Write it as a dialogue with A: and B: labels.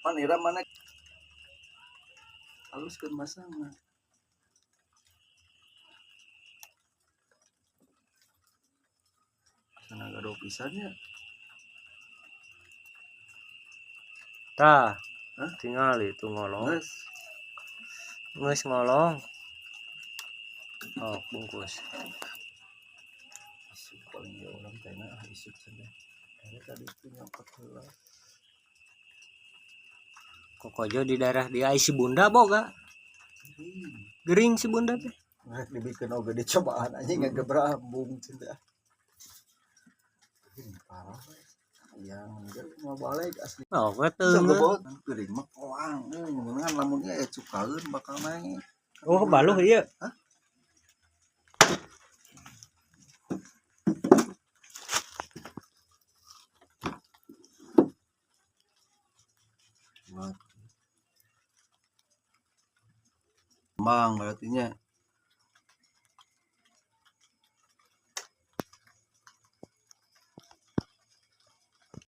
A: Panira mana haluskeun masangna. Sana gado pisannya.
B: Tah, tinggal itu ngolong. Geus ngolong. Oh, bungkus.
A: Paling ya orang tena isuk cenah. Ada tadi punya heula.
B: Kokojo di daerah dia si Bunda boga. Gering si Bunda teh.
A: Nah, dibikin oge dicobaan anjing ngegebrambung cenah. Ini parah we. Yang mau balik asli.
B: Oh, keteu.
A: Geuring mah koang. Ngan lamun ieu cukaeun bakal naik.
B: Oh, baluh ieu.
A: Hah? Mang berarti nya